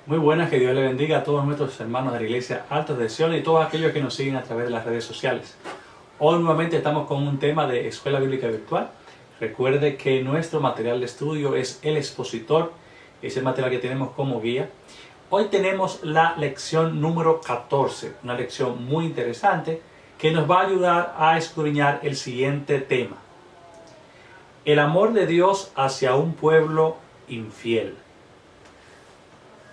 Muy buenas, que Dios le bendiga a todos nuestros hermanos de la Iglesia Altos de Sion y todos aquellos que nos siguen a través de las redes sociales. Hoy nuevamente estamos con un tema de Escuela Bíblica Virtual. Recuerde que nuestro material de estudio es el expositor, es el material que tenemos como guía. Hoy tenemos la lección número 14, una lección muy interesante que nos va a ayudar a escudriñar el siguiente tema: el amor de Dios hacia un pueblo infiel.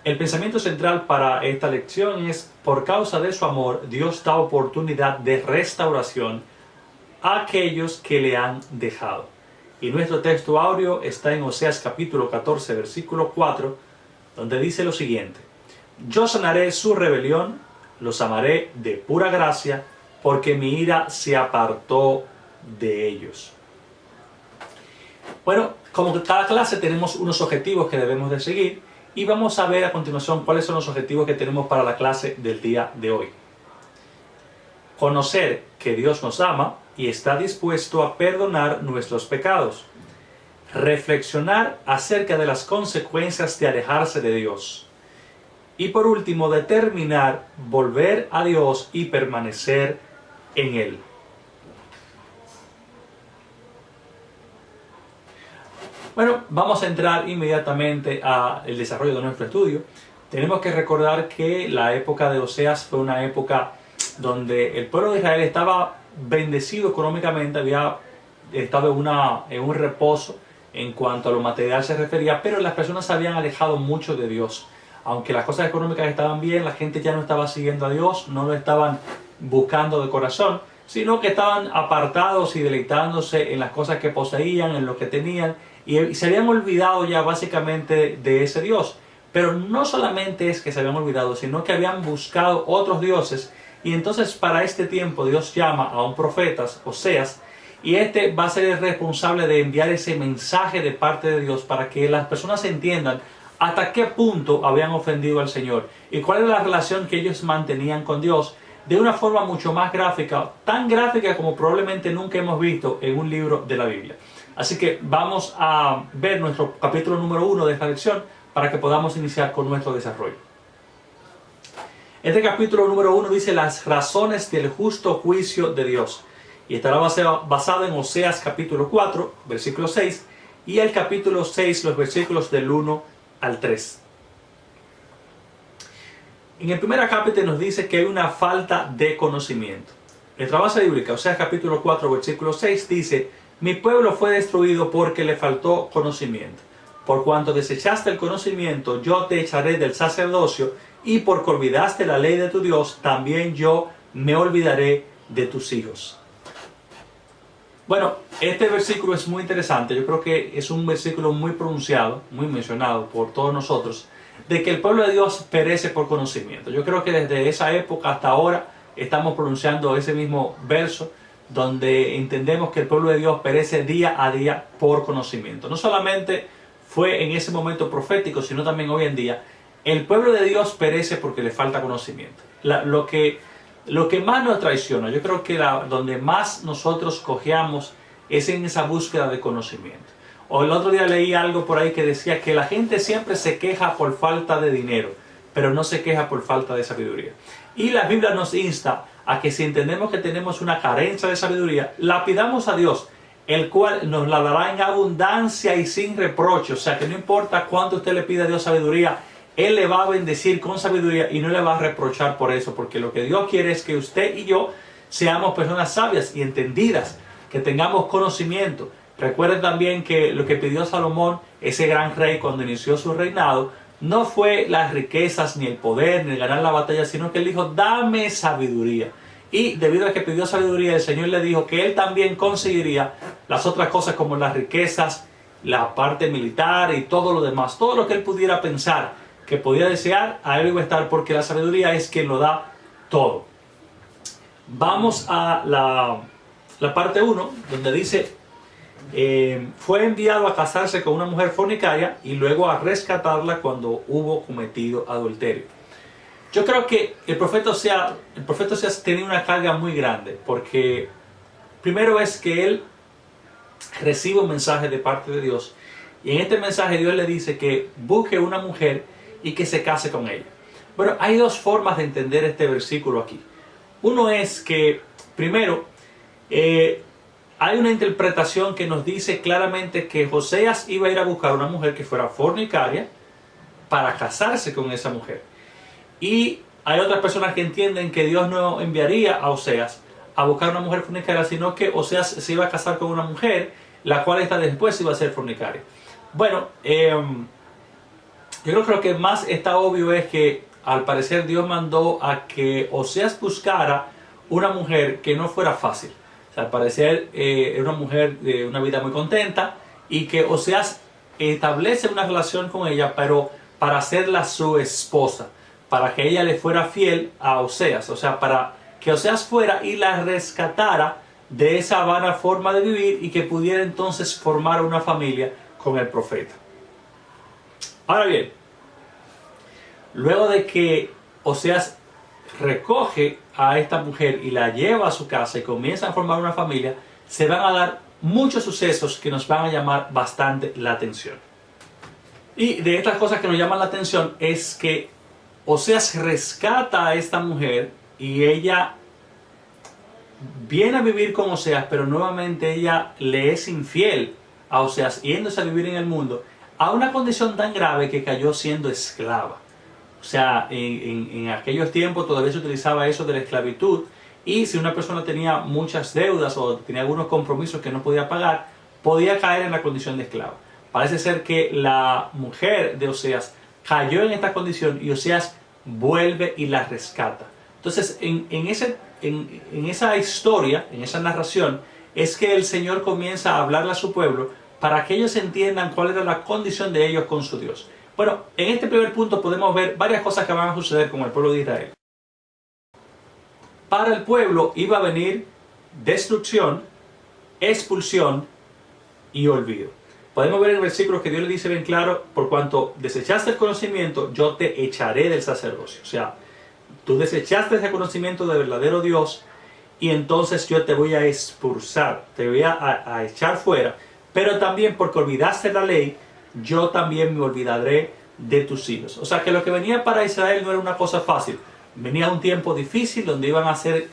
El pensamiento central para esta lección es: por causa de su amor, Dios da oportunidad de restauración a aquellos que le han dejado. Y nuestro texto áureo está en Oseas capítulo 14, versículo 4, donde dice lo siguiente: yo sanaré su rebelión, los amaré de pura gracia, porque mi ira se apartó de ellos. Bueno, como cada clase tenemos unos objetivos que debemos de seguir, y vamos a ver a continuación cuáles son los objetivos que tenemos para la clase del día de hoy. Conocer que Dios nos ama y está dispuesto a perdonar nuestros pecados. Reflexionar acerca de las consecuencias de alejarse de Dios. Y por último, determinar volver a Dios y permanecer en Él. Bueno, vamos a entrar inmediatamente al desarrollo de nuestro estudio. Tenemos que recordar que la época de Oseas fue una época donde el pueblo de Israel estaba bendecido económicamente, había estado en un reposo en cuanto a lo material se refería, pero las personas se habían alejado mucho de Dios. Aunque las cosas económicas estaban bien, la gente ya no estaba siguiendo a Dios, no lo estaban buscando de corazón, sino que estaban apartados y deleitándose en las cosas que poseían, en lo que tenían, y se habían olvidado ya básicamente de ese Dios. Pero no solamente es que se habían olvidado, sino que habían buscado otros dioses. Y entonces para este tiempo Dios llama a un profeta, Oseas, y este va a ser el responsable de enviar ese mensaje de parte de Dios para que las personas entiendan hasta qué punto habían ofendido al Señor y cuál era la relación que ellos mantenían con Dios, de una forma mucho más gráfica, tan gráfica como probablemente nunca hemos visto en un libro de la Biblia. Así que vamos a ver nuestro capítulo número 1 de esta lección para que podamos iniciar con nuestro desarrollo. Este capítulo número 1 dice las razones del justo juicio de Dios. Y estará basado en Oseas capítulo 4, versículo 6, y el capítulo 6, los versículos del 1 al 3. En el primer acápite nos dice que hay una falta de conocimiento. Nuestra base bíblica, Oseas capítulo 4, versículo 6, dice: mi pueblo fue destruido porque le faltó conocimiento. Por cuanto desechaste el conocimiento, yo te echaré del sacerdocio, y porque olvidaste la ley de tu Dios, también yo me olvidaré de tus hijos. Bueno, este versículo es muy interesante. Yo creo que es un versículo muy pronunciado, muy mencionado por todos nosotros, de que el pueblo de Dios perece por conocimiento. Yo creo que desde esa época hasta ahora estamos pronunciando ese mismo verso, donde entendemos que el pueblo de Dios perece día a día por conocimiento. No solamente fue en ese momento profético, sino también hoy en día. El pueblo de Dios perece porque le falta conocimiento. Lo que más nos traiciona, yo creo que donde más nosotros cojeamos es en esa búsqueda de conocimiento. O el otro día leí algo por ahí que decía que la gente siempre se queja por falta de dinero, pero no se queja por falta de sabiduría. Y la Biblia nos insta a que si entendemos que tenemos una carencia de sabiduría, la pidamos a Dios, el cual nos la dará en abundancia y sin reproche. O sea que no importa cuánto usted le pida a Dios sabiduría, Él le va a bendecir con sabiduría y no le va a reprochar por eso, porque lo que Dios quiere es que usted y yo seamos personas sabias y entendidas, que tengamos conocimiento. Recuerden también que lo que pidió Salomón, ese gran rey, cuando inició su reinado, no fue las riquezas, ni el poder, ni el ganar la batalla, sino que él dijo: dame sabiduría. Y debido a que pidió sabiduría, el Señor le dijo que él también conseguiría las otras cosas, como las riquezas, la parte militar y todo lo demás. Todo lo que él pudiera pensar que podía desear, a él iba a estar, porque la sabiduría es quien lo da todo. Vamos a la parte 1, donde dice: fue enviado a casarse con una mujer fornicaria y luego a rescatarla cuando hubo cometido adulterio. Yo creo que el profeta Oseas tenía una carga muy grande, porque primero es que él recibe un mensaje de parte de Dios, y en este mensaje Dios le dice que busque una mujer y que se case con ella. Bueno, hay dos formas de entender este versículo aquí. Uno es que, primero, hay una interpretación que nos dice claramente que Oseas iba a ir a buscar una mujer que fuera fornicaria para casarse con esa mujer. Y hay otras personas que entienden que Dios no enviaría a Oseas a buscar una mujer fornicaria, sino que Oseas se iba a casar con una mujer, la cual esta después iba a ser fornicaria. Bueno, yo creo que lo que más está obvio es que al parecer Dios mandó a que Oseas buscara una mujer que no fuera fácil. O sea, al parecer era una mujer de una vida muy contenta y que Oseas establece una relación con ella, pero para hacerla su esposa, para que ella le fuera fiel a Oseas, o sea, para que Oseas fuera y la rescatara de esa vana forma de vivir y que pudiera entonces formar una familia con el profeta. Ahora bien, luego de que Oseas recoge a esta mujer y la lleva a su casa y comienza a formar una familia, se van a dar muchos sucesos que nos van a llamar bastante la atención. Y de estas cosas que nos llaman la atención es que Oseas rescata a esta mujer y ella viene a vivir con Oseas, pero nuevamente ella le es infiel a Oseas, yéndose a vivir en el mundo, a una condición tan grave que cayó siendo esclava. O sea, en aquellos tiempos todavía se utilizaba eso de la esclavitud, y si una persona tenía muchas deudas o tenía algunos compromisos que no podía pagar, podía caer en la condición de esclava. Parece ser que la mujer de Oseas cayó en esta condición y Oseas vuelve y la rescata. Entonces, en esa historia, en esa narración, es que el Señor comienza a hablarle a su pueblo para que ellos entiendan cuál era la condición de ellos con su Dios. Bueno, en este primer punto podemos ver varias cosas que van a suceder con el pueblo de Israel. Para el pueblo iba a venir destrucción, expulsión y olvido. Podemos ver en el versículo que Dios le dice bien claro: por cuanto desechaste el conocimiento, yo te echaré del sacerdocio. O sea, tú desechaste ese conocimiento del verdadero Dios y entonces yo te voy a expulsar, te voy a echar fuera. Pero también porque olvidaste la ley, yo también me olvidaré de tus hijos. O sea que lo que venía para Israel no era una cosa fácil. Venía un tiempo difícil donde iban a ser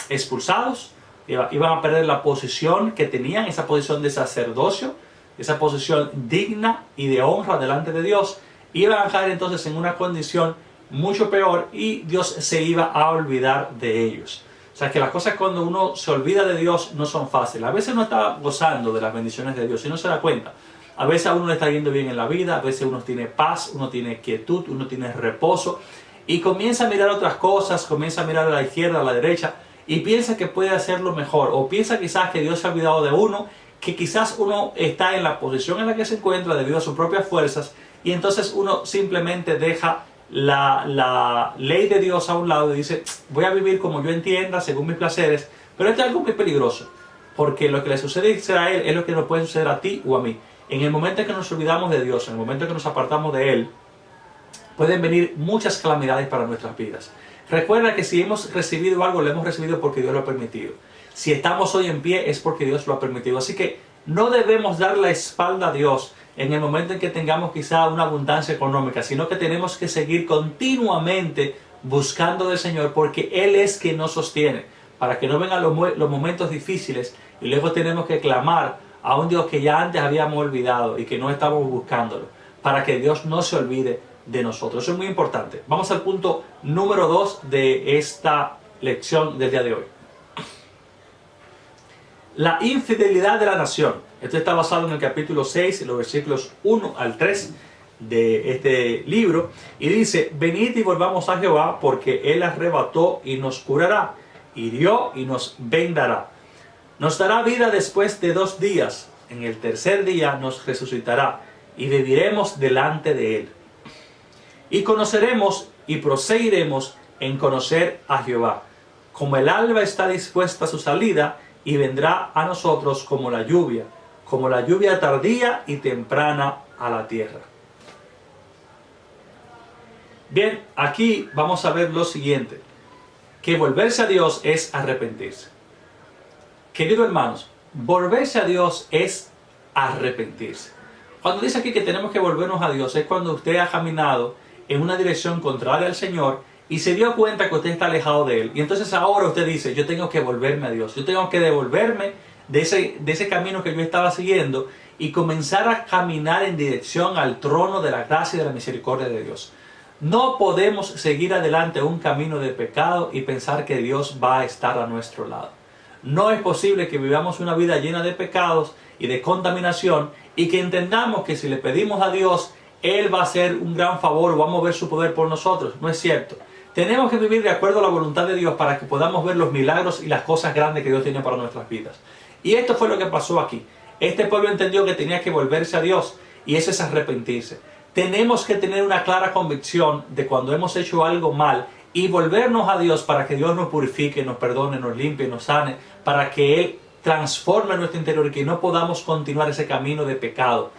expulsados, iban a perder la posición que tenían, esa posición de sacerdocio, esa posición digna y de honra delante de Dios. Iban a caer entonces en una condición mucho peor y Dios se iba a olvidar de ellos. O sea que las cosas cuando uno se olvida de Dios no son fáciles. A veces uno está gozando de las bendiciones de Dios y no se da cuenta. A veces a uno le está yendo bien en la vida, a veces uno tiene paz, uno tiene quietud, uno tiene reposo y comienza a mirar otras cosas, comienza a mirar a la izquierda, a la derecha y piensa que puede hacerlo mejor, o piensa quizás que Dios se ha olvidado de uno, que quizás uno está en la posición en la que se encuentra debido a sus propias fuerzas y entonces uno simplemente deja la ley de Dios a un lado y dice: voy a vivir como yo entienda, según mis placeres. Pero esto es algo muy peligroso, porque lo que le sucede a Israel es lo que nos puede suceder a ti o a mí. En el momento en que nos olvidamos de Dios, en el momento en que nos apartamos de Él, pueden venir muchas calamidades para nuestras vidas. Recuerda que si hemos recibido algo, lo hemos recibido porque Dios lo ha permitido. Si estamos hoy en pie, es porque Dios lo ha permitido. Así que no debemos dar la espalda a Dios en el momento en que tengamos quizá una abundancia económica, sino que tenemos que seguir continuamente buscando del Señor, porque Él es quien nos sostiene, para que no vengan los momentos difíciles y luego tenemos que clamar a un Dios que ya antes habíamos olvidado y que no estamos buscándolo, para que Dios no se olvide de nosotros. Eso es muy importante. Vamos al punto número 2 de esta lección del día de hoy. La infidelidad de la nación. Esto está basado en el capítulo 6, en los versículos 1 al 3 de este libro. Y dice: venid y volvamos a Jehová, porque Él arrebató y nos curará, hirió y nos vendará. Nos dará vida después de 2 días. En el tercer día nos resucitará y viviremos delante de Él. Y conoceremos y proseguiremos en conocer a Jehová. Como el alba está dispuesta a su salida, y vendrá a nosotros como la lluvia tardía y temprana a la tierra. Bien, aquí vamos a ver lo siguiente, que volverse a Dios es arrepentirse. Queridos hermanos, volverse a Dios es arrepentirse. Cuando dice aquí que tenemos que volvernos a Dios, es cuando usted ha caminado en una dirección contraria al Señor y se dio cuenta que usted está alejado de Él. Y entonces ahora usted dice, yo tengo que volverme a Dios. Yo tengo que devolverme de ese camino que yo estaba siguiendo y comenzar a caminar en dirección al trono de la gracia y de la misericordia de Dios. No podemos seguir adelante un camino de pecado y pensar que Dios va a estar a nuestro lado. No es posible que vivamos una vida llena de pecados y de contaminación y que entendamos que si le pedimos a Dios, Él va a hacer un gran favor o va a mover su poder por nosotros. No es cierto. Tenemos que vivir de acuerdo a la voluntad de Dios para que podamos ver los milagros y las cosas grandes que Dios tiene para nuestras vidas. Y esto fue lo que pasó aquí. Este pueblo entendió que tenía que volverse a Dios y eso es arrepentirse. Tenemos que tener una clara convicción de cuando hemos hecho algo mal y volvernos a Dios para que Dios nos purifique, nos perdone, nos limpie, nos sane, para que Él transforme nuestro interior y que no podamos continuar ese camino de pecado.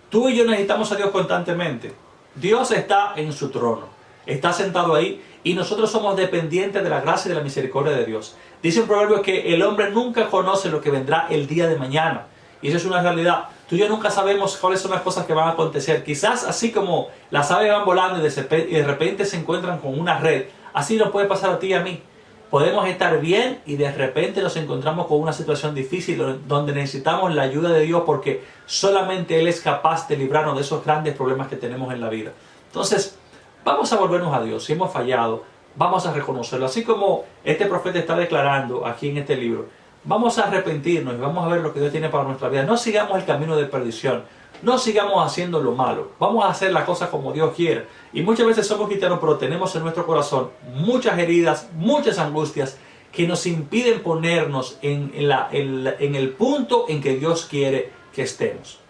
Tú y yo necesitamos a Dios constantemente. Dios está en su trono, está sentado ahí y nosotros somos dependientes de la gracia y de la misericordia de Dios. Dice un proverbio que el hombre nunca conoce lo que vendrá el día de mañana. Y eso es una realidad. Tú y yo nunca sabemos cuáles son las cosas que van a acontecer. Quizás así como las aves van volando y de repente se encuentran con una red, así nos puede pasar a ti y a mí. Podemos estar bien y de repente nos encontramos con una situación difícil donde necesitamos la ayuda de Dios porque solamente Él es capaz de librarnos de esos grandes problemas que tenemos en la vida. Entonces, vamos a volvernos a Dios. Si hemos fallado, vamos a reconocerlo. Así como este profeta está declarando aquí en este libro, vamos a arrepentirnos y vamos a ver lo que Dios tiene para nuestra vida. No sigamos el camino de perdición. No sigamos haciendo lo malo. Vamos a hacer las cosas como Dios quiere. Y muchas veces somos cristianos, pero tenemos en nuestro corazón muchas heridas, muchas angustias que nos impiden ponernos en el punto en que Dios quiere que estemos.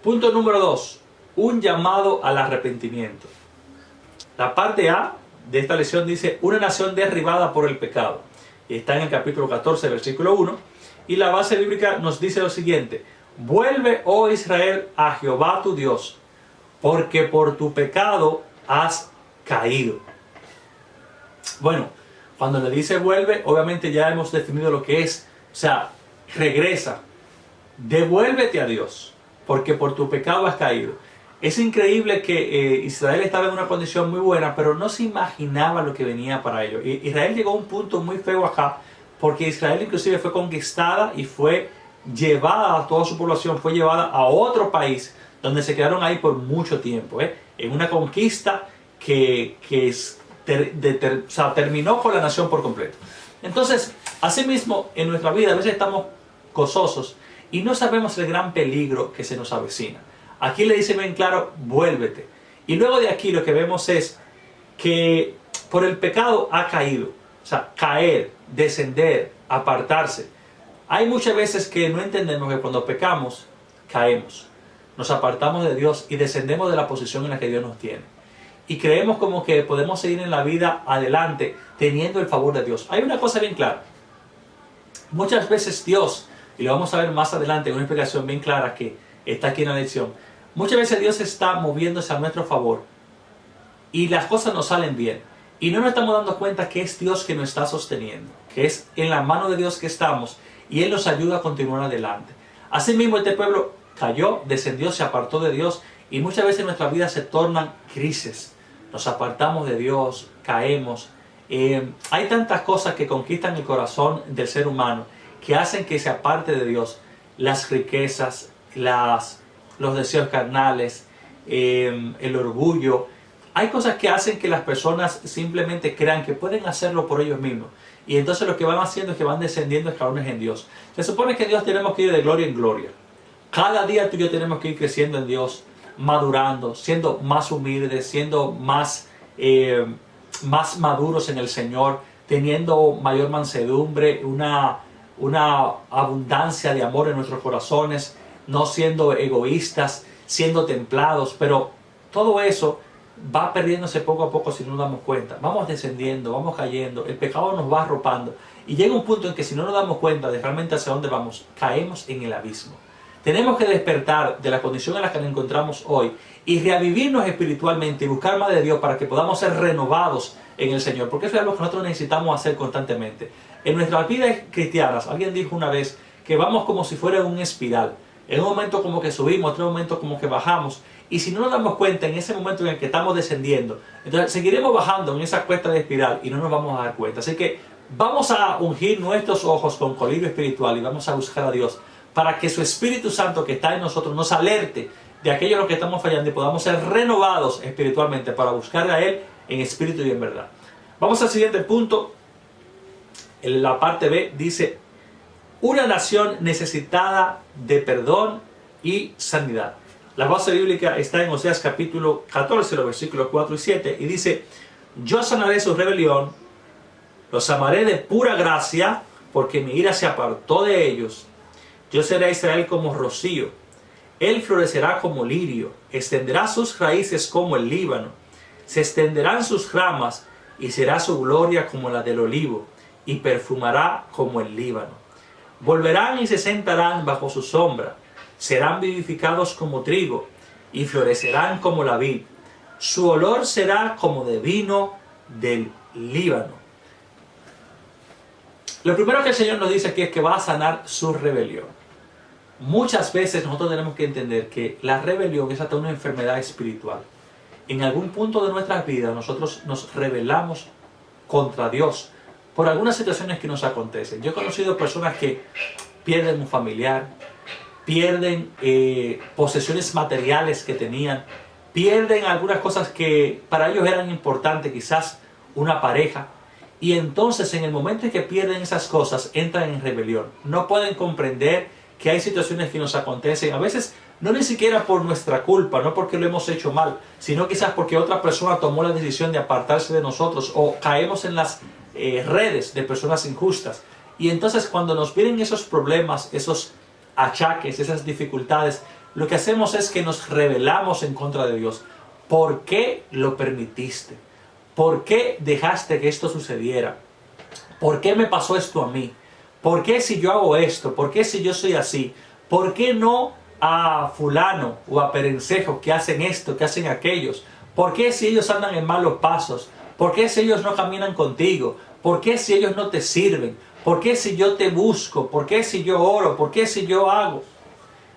Punto número 2. Un llamado al arrepentimiento. La parte A de esta lección dice, una nación derribada por el pecado. Y está en el capítulo 14, versículo 1. Y la base bíblica nos dice lo siguiente. Vuelve, oh Israel, a Jehová tu Dios, porque por tu pecado has caído. Bueno, cuando le dice vuelve, obviamente ya hemos definido lo que es. O sea, regresa. Devuélvete a Dios, porque por tu pecado has caído. Es increíble que Israel estaba en una condición muy buena, pero no se imaginaba lo que venía para ellos. Israel llegó a un punto muy feo acá, porque Israel inclusive fue conquistada y fue llevada, toda su población fue llevada a otro país, donde se quedaron ahí por mucho tiempo, en una conquista que terminó con la nación por completo. Entonces, asimismo, en nuestra vida a veces estamos gozosos y no sabemos el gran peligro que se nos avecina. Aquí le dice bien claro, vuélvete. Y luego de aquí lo que vemos es que por el pecado ha caído. O sea, caer, descender, apartarse. Hay muchas veces que no entendemos que cuando pecamos, caemos. Nos apartamos de Dios y descendemos de la posición en la que Dios nos tiene. Y creemos como que podemos seguir en la vida adelante teniendo el favor de Dios. Hay una cosa bien clara. Muchas veces Dios, y lo vamos a ver más adelante en una explicación bien clara que está aquí en la lección. Muchas veces Dios está moviéndose a nuestro favor y las cosas nos salen bien. Y no nos estamos dando cuenta que es Dios que nos está sosteniendo, que es en la mano de Dios que estamos y Él nos ayuda a continuar adelante. Asimismo, este pueblo cayó, descendió, se apartó de Dios y muchas veces nuestras vidas se tornan grises. Nos apartamos de Dios, caemos. Hay tantas cosas que conquistan el corazón del ser humano que hacen que se aparte de Dios. Las riquezas, los deseos carnales, el orgullo. Hay cosas que hacen que las personas simplemente crean que pueden hacerlo por ellos mismos. Y entonces lo que van haciendo es que van descendiendo escalones en Dios. Se supone que en Dios tenemos que ir de gloria en gloria. Cada día tú y yo tenemos que ir creciendo en Dios, madurando, siendo más humildes, siendo más maduros en el Señor, teniendo mayor mansedumbre, una abundancia de amor en nuestros corazones, no siendo egoístas, siendo templados, pero todo eso va perdiéndose poco a poco si no nos damos cuenta. Vamos descendiendo, vamos cayendo, el pecado nos va arropando y llega un punto en que si no nos damos cuenta de realmente hacia dónde vamos, caemos en el abismo. Tenemos que despertar de la condición en la que nos encontramos hoy y reavivirnos espiritualmente y buscar más de Dios para que podamos ser renovados en el Señor, porque eso es algo que nosotros necesitamos hacer constantemente. En nuestras vidas cristianas, alguien dijo una vez que vamos como si fuera un espiral. En un momento como que subimos, en otro momento como que bajamos. Y si no nos damos cuenta en ese momento en el que estamos descendiendo, entonces seguiremos bajando en esa cuesta de espiral y no nos vamos a dar cuenta. Así que vamos a ungir nuestros ojos con colirio espiritual y vamos a buscar a Dios para que su Espíritu Santo que está en nosotros nos alerte de aquello en lo que estamos fallando y podamos ser renovados espiritualmente para buscar a Él en espíritu y en verdad. Vamos al siguiente punto. En la parte B dice: una nación necesitada de perdón y sanidad. La base bíblica está en Oseas capítulo 14, los versículos 4 y 7, y dice: yo sanaré su rebelión, los amaré de pura gracia, porque mi ira se apartó de ellos. Yo seré a Israel como rocío, él florecerá como lirio, extenderá sus raíces como el Líbano, se extenderán sus ramas, y será su gloria como la del olivo, y perfumará como el Líbano. Volverán y se sentarán bajo su sombra, serán vivificados como trigo, y florecerán como la vid. Su olor será como de vino del Líbano. Lo primero que el Señor nos dice aquí es que va a sanar su rebelión. Muchas veces nosotros tenemos que entender que la rebelión es hasta una enfermedad espiritual. En algún punto de nuestras vidas nosotros nos rebelamos contra Dios por algunas situaciones que nos acontecen. Yo he conocido personas que pierden un familiar, pierden posesiones materiales que tenían, pierden algunas cosas que para ellos eran importantes, quizás una pareja, y entonces en el momento en que pierden esas cosas entran en rebelión. No pueden comprender que hay situaciones que nos acontecen, a veces no ni siquiera por nuestra culpa, no porque lo hemos hecho mal, sino quizás porque otra persona tomó la decisión de apartarse de nosotros, o caemos en las redes de personas injustas. Y entonces cuando nos vienen esos problemas, esos achaques, esas dificultades, lo que hacemos es que nos rebelamos en contra de Dios. ¿Por qué lo permitiste? ¿Por qué dejaste que esto sucediera? ¿Por qué me pasó esto a mí? ¿Por qué si yo hago esto? ¿Por qué si yo soy así? ¿Por qué no a fulano o a perencejo que hacen esto, que hacen aquellos? ¿Por qué si ellos andan en malos pasos? ¿Por qué si ellos no caminan contigo? ¿Por qué si ellos no te sirven? ¿Por qué si yo te busco? ¿Por qué si yo oro? ¿Por qué si yo hago?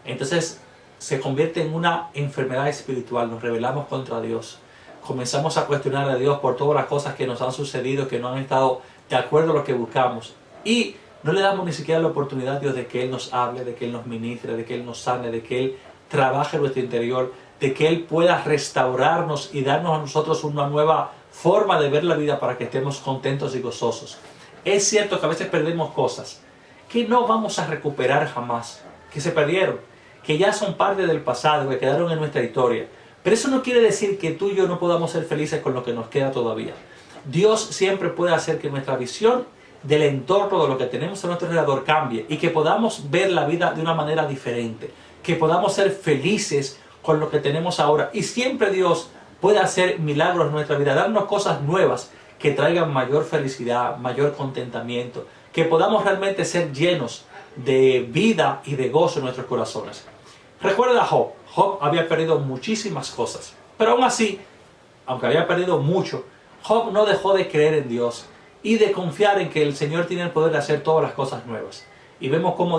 Entonces se convierte en una enfermedad espiritual. Nos rebelamos contra Dios. Comenzamos a cuestionar a Dios por todas las cosas que nos han sucedido, que no han estado de acuerdo a lo que buscamos. Y no le damos ni siquiera la oportunidad a Dios de que Él nos hable, de que Él nos ministre, de que Él nos sane, de que Él trabaje en nuestro interior, de que Él pueda restaurarnos y darnos a nosotros una nueva forma de ver la vida para que estemos contentos y gozosos. Es cierto que a veces perdemos cosas que no vamos a recuperar jamás, que se perdieron, que ya son parte del pasado, que quedaron en nuestra historia. Pero eso no quiere decir que tú y yo no podamos ser felices con lo que nos queda todavía. Dios siempre puede hacer que nuestra visión del entorno, de lo que tenemos a nuestro alrededor, cambie y que podamos ver la vida de una manera diferente, que podamos ser felices con lo que tenemos ahora. Y siempre Dios puede hacer milagros en nuestra vida, darnos cosas nuevas que traigan mayor felicidad, mayor contentamiento, que podamos realmente ser llenos de vida y de gozo en nuestros corazones. Recuerda a Job. Job había perdido muchísimas cosas, pero aún así, aunque había perdido mucho, Job no dejó de creer en Dios y de confiar en que el Señor tiene el poder de hacer todas las cosas nuevas. Y vemos cómo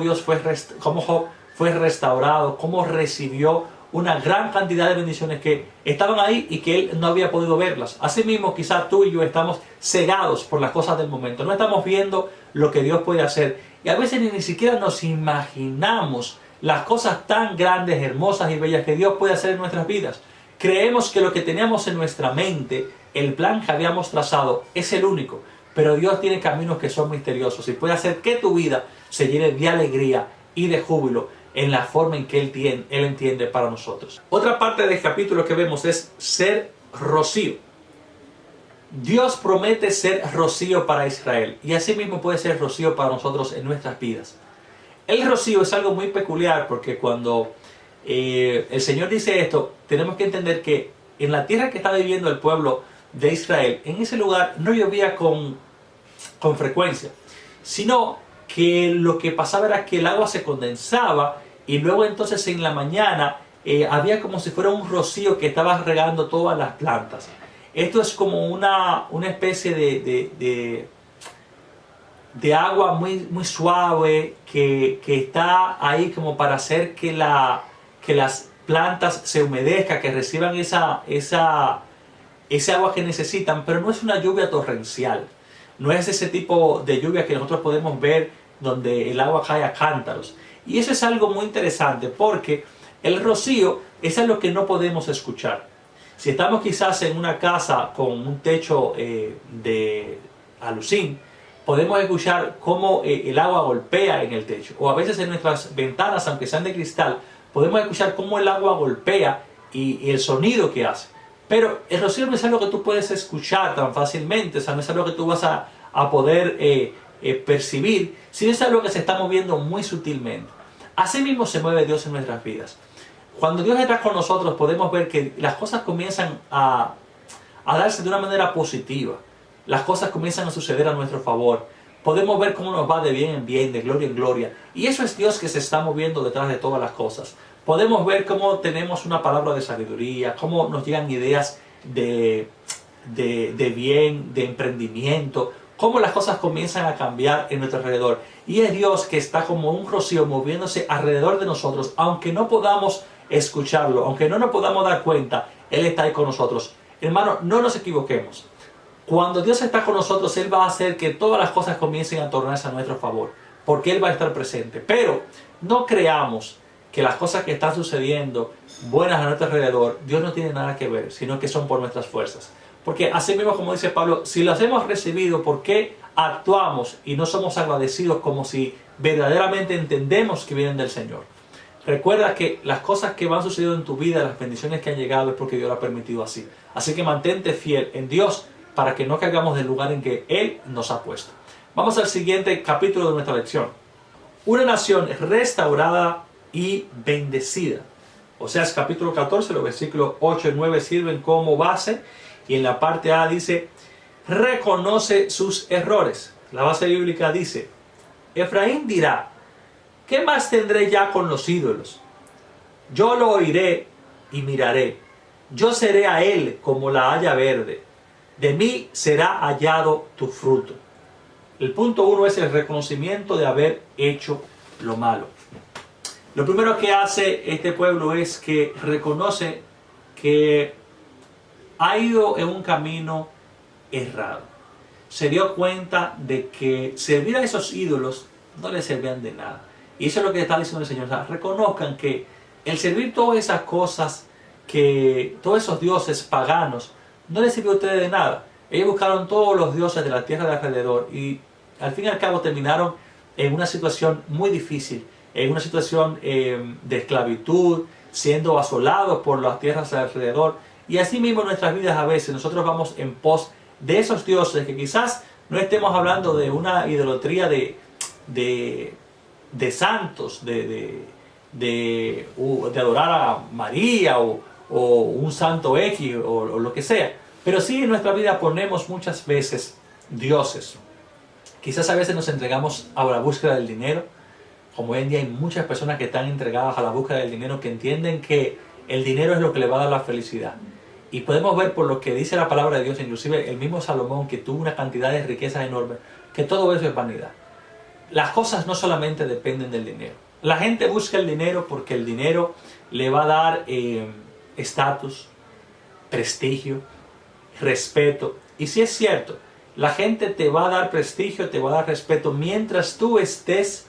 cómo Job fue restaurado, cómo recibió una gran cantidad de bendiciones que estaban ahí y que él no había podido verlas. Asimismo, quizás tú y yo estamos cegados por las cosas del momento. No estamos viendo lo que Dios puede hacer. Y a veces ni siquiera nos imaginamos las cosas tan grandes, hermosas y bellas que Dios puede hacer en nuestras vidas. Creemos que lo que teníamos en nuestra mente, el plan que habíamos trazado, es el único. Pero Dios tiene caminos que son misteriosos y puede hacer que tu vida se llene de alegría y de júbilo en la forma en que Él entiende para nosotros. Otra parte del capítulo que vemos es ser rocío. Dios promete ser rocío para Israel y así mismo puede ser rocío para nosotros en nuestras vidas. El rocío es algo muy peculiar porque cuando el Señor dice esto, tenemos que entender que en la tierra que está viviendo el pueblo de Israel, en ese lugar no llovía con frecuencia, sino que lo que pasaba era que el agua se condensaba y luego entonces en la mañana había como si fuera un rocío que estaba regando todas las plantas. Esto es como una especie de agua muy suave que está ahí como para hacer que las plantas se humedezcan, que reciban ese agua que necesitan, pero no es una lluvia torrencial. No es ese tipo de lluvia que nosotros podemos ver donde el agua cae a cántaros. Y eso es algo muy interesante porque el rocío es algo que no podemos escuchar. Si estamos quizás en una casa con un techo de alucín, podemos escuchar cómo el agua golpea en el techo. O a veces en nuestras ventanas, aunque sean de cristal, podemos escuchar cómo el agua golpea y el sonido que hace. Pero el rocío no es algo que tú puedes escuchar tan fácilmente, o sea, no es algo que tú vas a poder percibir, sino es algo que se está moviendo muy sutilmente. Así mismo se mueve Dios en nuestras vidas. Cuando Dios está con nosotros podemos ver que las cosas comienzan a darse de una manera positiva. Las cosas comienzan a suceder a nuestro favor. Podemos ver cómo nos va de bien en bien, de gloria en gloria. Y eso es Dios que se está moviendo detrás de todas las cosas. Podemos ver cómo tenemos una palabra de sabiduría, cómo nos llegan ideas de bien, de emprendimiento, cómo las cosas comienzan a cambiar en nuestro alrededor. Y es Dios que está como un rocío moviéndose alrededor de nosotros, aunque no podamos escucharlo, aunque no nos podamos dar cuenta, Él está ahí con nosotros. Hermano, no nos equivoquemos. Cuando Dios está con nosotros, Él va a hacer que todas las cosas comiencen a tornarse a nuestro favor, porque Él va a estar presente. Pero no creamos que las cosas que están sucediendo buenas a nuestro alrededor, Dios no tiene nada que ver, sino que son por nuestras fuerzas. Porque así mismo, como dice Pablo, si las hemos recibido, ¿por qué actuamos y no somos agradecidos como si verdaderamente entendemos que vienen del Señor? Recuerda que las cosas que van sucediendo en tu vida, las bendiciones que han llegado, es porque Dios lo ha permitido así. Así que mantente fiel en Dios para que no caigamos del lugar en que Él nos ha puesto. Vamos al siguiente capítulo de nuestra lección. Una nación restaurada y bendecida. Oseas capítulo 14, los versículos 8 y 9 sirven como base. Y en la parte A dice, reconoce sus errores. La base bíblica dice, Efraín dirá, ¿qué más tendré ya con los ídolos? Yo lo oiré y miraré. Yo seré a él como la haya verde. De mí será hallado tu fruto. El punto 1 es el reconocimiento de haber hecho lo malo. Lo primero que hace este pueblo es que reconoce que ha ido en un camino errado. Se dio cuenta de que servir a esos ídolos no les servían de nada. Y eso es lo que está diciendo el Señor. O sea, reconozcan que el servir todas esas cosas, que todos esos dioses paganos, no les sirvió a ustedes de nada. Ellos buscaron todos los dioses de la tierra de alrededor y al fin y al cabo terminaron en una situación muy difícil, en una situación de esclavitud, siendo asolados por las tierras de alrededor. Y así mismo en nuestras vidas a veces nosotros vamos en pos de esos dioses que quizás no estemos hablando de una idolatría de santos, de adorar a María o un santo X o lo que sea. Pero sí en nuestra vida ponemos muchas veces dioses. Quizás a veces nos entregamos a la búsqueda del dinero. Como hoy en día hay muchas personas que están entregadas a la búsqueda del dinero, que entienden que el dinero es lo que le va a dar la felicidad. Y podemos ver por lo que dice la palabra de Dios, inclusive el mismo Salomón, que tuvo una cantidad de riquezas enormes, que todo eso es vanidad. Las cosas no solamente dependen del dinero. La gente busca el dinero porque el dinero le va a dar estatus, prestigio, respeto. Y si es cierto, la gente te va a dar prestigio, te va a dar respeto mientras tú estés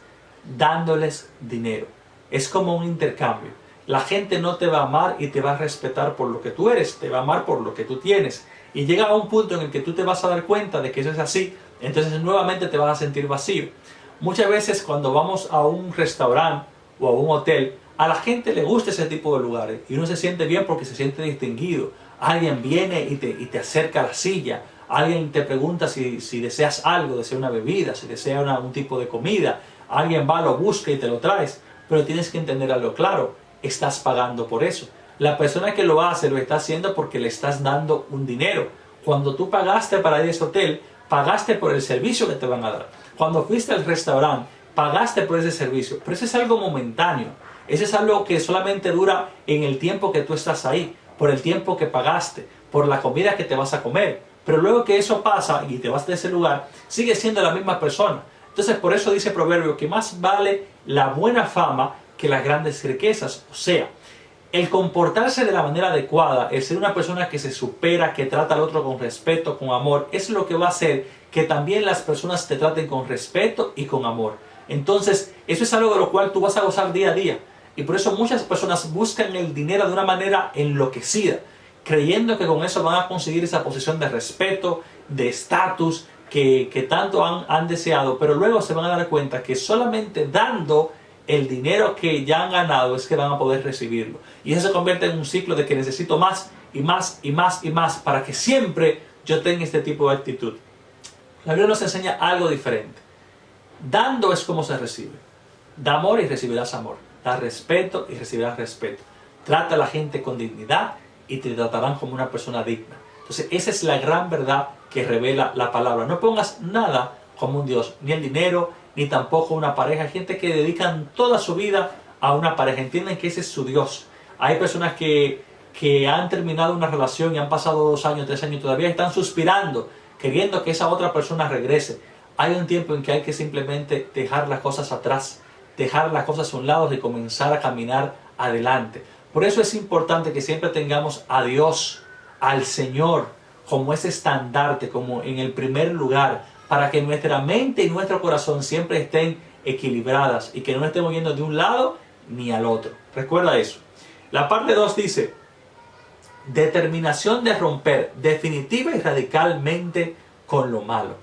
dándoles dinero. Es como un intercambio. La gente no te va a amar y te va a respetar por lo que tú eres, te va a amar por lo que tú tienes. Y llega a un punto en el que tú te vas a dar cuenta de que eso es así, entonces nuevamente te vas a sentir vacío. Muchas veces cuando vamos a un restaurante o a un hotel, a la gente le gusta ese tipo de lugares y uno se siente bien porque se siente distinguido. Alguien viene y te acerca a la silla, alguien te pregunta si deseas algo, desea una bebida, si desea un tipo de comida, alguien va, lo busca y te lo traes, pero tienes que entender algo claro. Estás pagando por eso. La persona que lo hace lo está haciendo porque le estás dando un dinero. Cuando tú pagaste para ir a ese hotel, pagaste por el servicio que te van a dar. Cuando fuiste al restaurante, pagaste por ese servicio. Pero eso es algo momentáneo. Eso es algo que solamente dura en el tiempo que tú estás ahí, por el tiempo que pagaste, por la comida que te vas a comer. pero luego que eso pasa y te vas de ese lugar, sigues siendo la misma persona. Entonces por eso dice Proverbio que más vale la buena fama que las grandes riquezas. O sea, el comportarse de la manera adecuada, el ser una persona que se supera, que trata al otro con respeto, con amor, es lo que va a hacer que también las personas te traten con respeto y con amor. Entonces, eso es algo de lo cual tú vas a gozar día a día. Y por eso muchas personas buscan el dinero de una manera enloquecida, creyendo que con eso van a conseguir esa posición de respeto, de estatus que tanto han deseado, pero luego se van a dar cuenta que solamente dando el dinero que ya han ganado es que van a poder recibirlo. Y eso se convierte en un ciclo de que necesito más y más y más y más para que siempre yo tenga este tipo de actitud. La Biblia nos enseña algo diferente. Dando es como se recibe. Da amor y recibirás amor. Da respeto y recibirás respeto. Trata a la gente con dignidad y te tratarán como una persona digna. Entonces esa es la gran verdad que revela la palabra. No pongas nada como un Dios, ni el dinero, ni tampoco una pareja. Hay gente que dedican toda su vida a una pareja, entienden que ese es su Dios. Hay personas que han terminado una relación y han pasado 2 años, 3 años y todavía están suspirando, queriendo que esa otra persona regrese. Hay un tiempo en que hay que simplemente dejar las cosas atrás, dejar las cosas a un lado y comenzar a caminar adelante. Por eso es importante que siempre tengamos a Dios, al Señor, como ese estandarte, como en el primer lugar, para que nuestra mente y nuestro corazón siempre estén equilibradas y que no estemos yendo de un lado ni al otro. Recuerda eso. La parte 2 dice, determinación de romper definitiva y radicalmente con lo malo.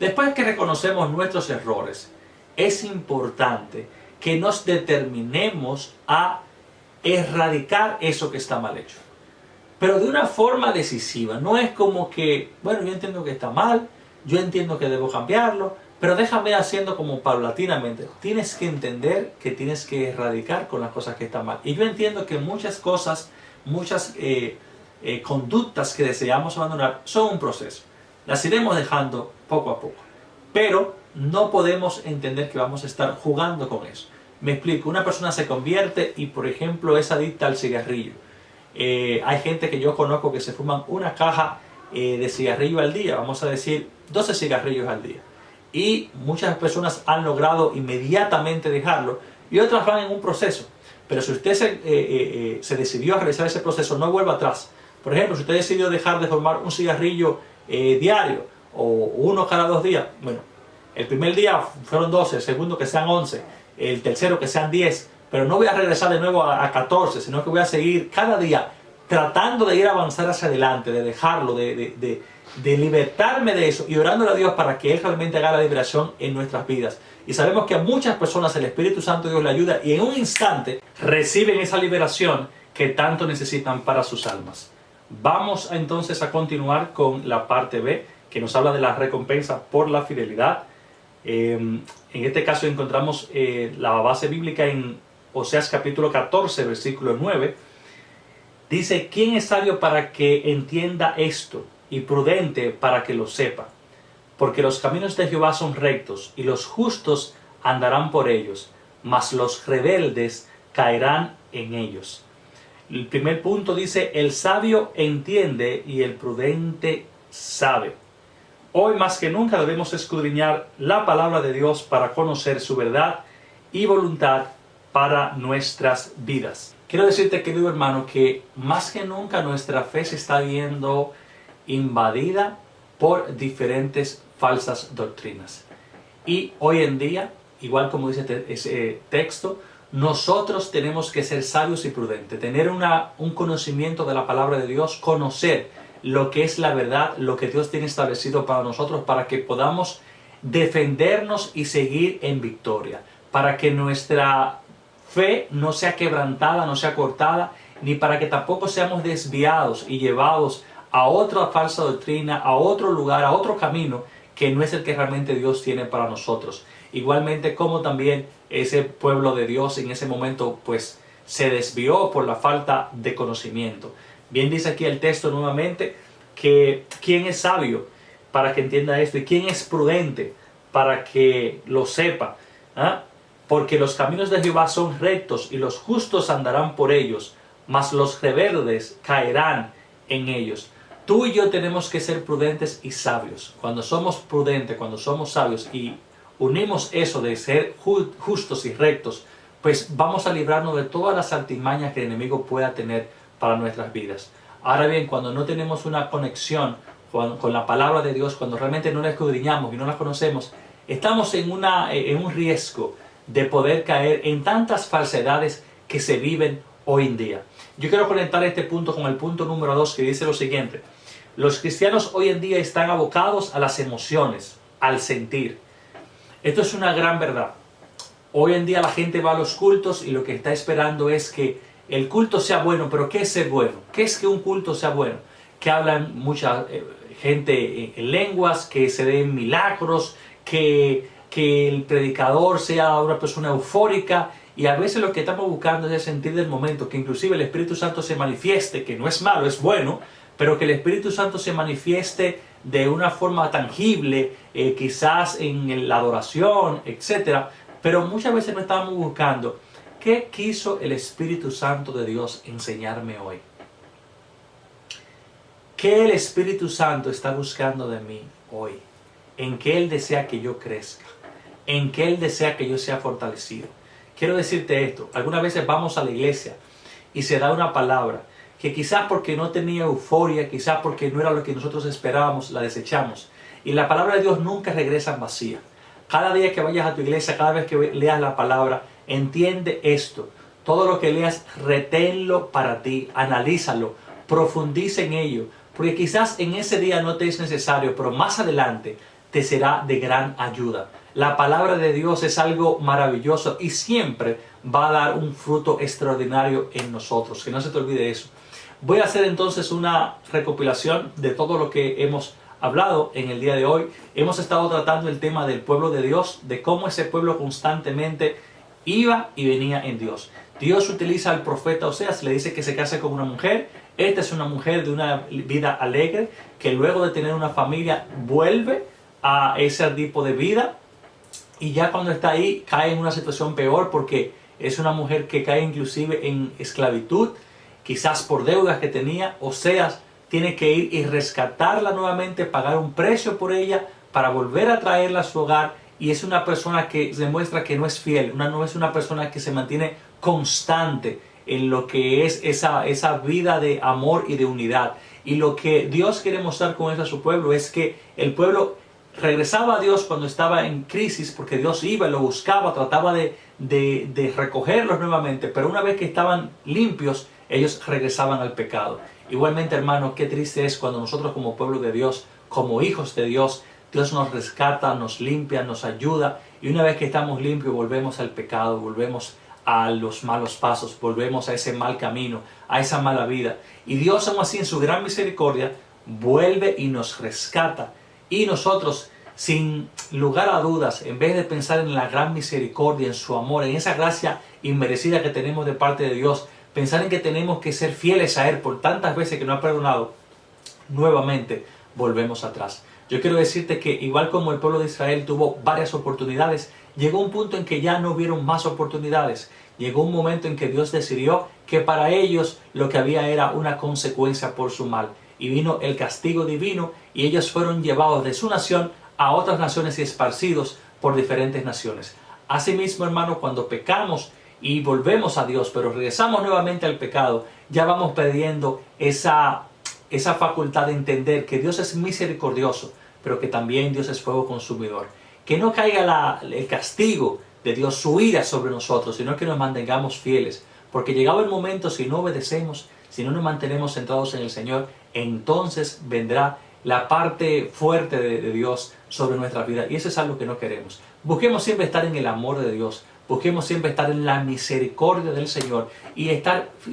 Después que reconocemos nuestros errores, es importante que nos determinemos a erradicar eso que está mal hecho. Pero de una forma decisiva. No es como que, bueno, yo entiendo que está mal, yo entiendo que debo cambiarlo, pero déjame haciendo como paulatinamente. Tienes que entender que tienes que erradicar con las cosas que están mal. Y yo entiendo que muchas cosas, muchas conductas que deseamos abandonar son un proceso. Las iremos dejando poco a poco. Pero no podemos entender que vamos a estar jugando con eso. Me explico, una persona se convierte y por ejemplo es adicta al cigarrillo. Hay gente que yo conozco que se fuman una caja de cigarrillo al día, vamos a decir 12 cigarrillos al día. Y muchas personas han logrado inmediatamente dejarlo y otras van en un proceso. Pero si usted se decidió a realizar ese proceso, no vuelva atrás. Por ejemplo, si usted decidió dejar de fumar un cigarrillo diario o uno cada 2 días, bueno, el primer día fueron 12, el segundo que sean 11, el tercero que sean 10, pero no voy a regresar de nuevo a 14, sino que voy a seguir cada día tratando de ir a avanzar hacia adelante, de dejarlo, de libertarme de eso y orándole a Dios para que Él realmente haga la liberación en nuestras vidas. Y sabemos que a muchas personas el Espíritu Santo de Dios le ayuda y en un instante reciben esa liberación que tanto necesitan para sus almas. Vamos entonces a continuar con la parte B, que nos habla de la recompensa por la fidelidad. En este caso encontramos la base bíblica en Oseas capítulo 14, versículo 9. Dice, ¿quién es sabio para que entienda esto y prudente para que lo sepa? Porque los caminos de Jehová son rectos y los justos andarán por ellos, mas los rebeldes caerán en ellos. El primer punto dice, el sabio entiende y el prudente sabe. Hoy más que nunca debemos escudriñar la palabra de Dios para conocer su verdad y voluntad para nuestras vidas. Quiero decirte, querido hermano, que más que nunca nuestra fe se está viendo invadida por diferentes falsas doctrinas. Y hoy en día, igual como dice ese texto, nosotros tenemos que ser sabios y prudentes, tener un conocimiento de la palabra de Dios, conocer lo que es la verdad, lo que Dios tiene establecido para nosotros, para que podamos defendernos y seguir en victoria, para que nuestra fe no sea quebrantada, no sea cortada, ni para que tampoco seamos desviados y llevados a otra falsa doctrina, a otro lugar, a otro camino que no es el que realmente Dios tiene para nosotros. Igualmente como también ese pueblo de Dios en ese momento pues se desvió por la falta de conocimiento. Bien dice aquí el texto nuevamente que quién es sabio para que entienda esto y quién es prudente para que lo sepa. Porque los caminos de Jehová son rectos y los justos andarán por ellos, mas los rebeldes caerán en ellos. Tú y yo tenemos que ser prudentes y sabios. Cuando somos prudentes, cuando somos sabios y unimos eso de ser justos y rectos, pues vamos a librarnos de todas las artimañas que el enemigo pueda tener para nuestras vidas. Ahora bien, cuando no tenemos una conexión con la palabra de Dios, cuando realmente no la escudriñamos y no la conocemos, estamos en un riesgo de poder caer en tantas falsedades que se viven hoy en día. Yo quiero conectar este punto con el punto número 2, que dice lo siguiente: los cristianos hoy en día están abocados a las emociones, al sentir. Esto es una gran verdad. Hoy en día la gente va a los cultos y lo que está esperando es que el culto sea bueno. Pero ¿qué es ser bueno? ¿Qué es que un culto sea bueno? Que hablan mucha gente en lenguas, que se den milagros, que el predicador sea una persona eufórica. Y a veces lo que estamos buscando es el sentir del momento, que inclusive el Espíritu Santo se manifieste, que no es malo, es bueno, pero que el Espíritu Santo se manifieste de una forma tangible, quizás en la adoración, etc. Pero muchas veces no estamos buscando qué quiso el Espíritu Santo de Dios enseñarme hoy. ¿Qué el Espíritu Santo está buscando de mí hoy? ¿En qué Él desea que yo crezca? ¿En qué Él desea que yo sea fortalecido? Quiero decirte esto: algunas veces vamos a la iglesia y se da una palabra que quizás porque no tenía euforia, quizás porque no era lo que nosotros esperábamos, la desechamos. Y la palabra de Dios nunca regresa vacía. Cada día que vayas a tu iglesia, cada vez que leas la palabra, entiende esto: todo lo que leas, reténlo para ti, analízalo, profundiza en ello, porque quizás en ese día no te es necesario, pero más adelante te será de gran ayuda. La palabra de Dios es algo maravilloso y siempre va a dar un fruto extraordinario en nosotros. Que no se te olvide eso. Voy a hacer entonces una recopilación de todo lo que hemos hablado en el día de hoy. Hemos estado tratando el tema del pueblo de Dios, de cómo ese pueblo constantemente iba y venía en Dios. Dios utiliza al profeta Oseas, le dice que se case con una mujer. Esta es una mujer de una vida alegre, que luego de tener una familia vuelve a ese tipo de vida, y ya cuando está ahí cae en una situación peor, porque es una mujer que cae inclusive en esclavitud, quizás por deudas que tenía. Oseas tiene que ir y rescatarla nuevamente, pagar un precio por ella para volver a traerla a su hogar, y es una persona que demuestra que no es fiel, no es una persona que se mantiene constante en lo que es esa vida de amor y de unidad. Y lo que Dios quiere mostrar con eso a su pueblo es que el pueblo regresaba a Dios cuando estaba en crisis, porque Dios iba y lo buscaba, trataba de recogerlos nuevamente, pero una vez que estaban limpios, ellos regresaban al pecado. Igualmente, hermano, qué triste es cuando nosotros como pueblo de Dios, como hijos de Dios, Dios nos rescata, nos limpia, nos ayuda, y una vez que estamos limpios volvemos al pecado, volvemos a los malos pasos, volvemos a ese mal camino, a esa mala vida. Y Dios, aún así, en su gran misericordia, vuelve y nos rescata. Y nosotros, sin lugar a dudas, en vez de pensar en la gran misericordia, en su amor, en esa gracia inmerecida que tenemos de parte de Dios, pensar en que tenemos que ser fieles a Él por tantas veces que nos ha perdonado, nuevamente volvemos atrás. Yo quiero decirte que igual como el pueblo de Israel tuvo varias oportunidades, llegó un punto en que ya no hubieron más oportunidades. Llegó un momento en que Dios decidió que para ellos lo que había era una consecuencia por su mal. Y vino el castigo divino, y ellos fueron llevados de su nación a otras naciones y esparcidos por diferentes naciones. Asimismo, hermano, cuando pecamos y volvemos a Dios, pero regresamos nuevamente al pecado, ya vamos perdiendo esa facultad de entender que Dios es misericordioso, pero que también Dios es fuego consumidor. Que no caiga el castigo de Dios, su ira sobre nosotros, sino que nos mantengamos fieles. Porque llegado el momento, si no obedecemos, si no nos mantenemos centrados en el Señor, entonces vendrá la parte fuerte de Dios sobre nuestra vida. Y eso es algo que no queremos. Busquemos siempre estar en el amor de Dios. Busquemos siempre estar en la misericordia del Señor y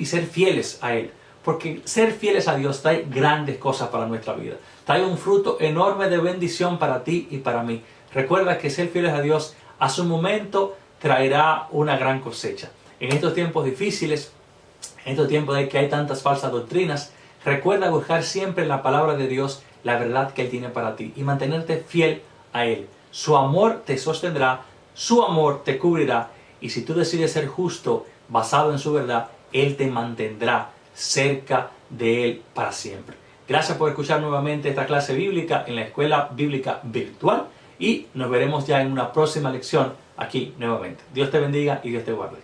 ser fieles a Él. Porque ser fieles a Dios trae grandes cosas para nuestra vida. Trae un fruto enorme de bendición para ti y para mí. Recuerda que ser fieles a Dios a su momento traerá una gran cosecha. En estos tiempos difíciles, en estos tiempos de que hay tantas falsas doctrinas, recuerda buscar siempre en la palabra de Dios la verdad que Él tiene para ti y mantenerte fiel a Él. Su amor te sostendrá, su amor te cubrirá, y si tú decides ser justo basado en su verdad, Él te mantendrá cerca de Él para siempre. Gracias por escuchar nuevamente esta clase bíblica en la Escuela Bíblica Virtual y nos veremos ya en una próxima lección aquí nuevamente. Dios te bendiga y Dios te guarde.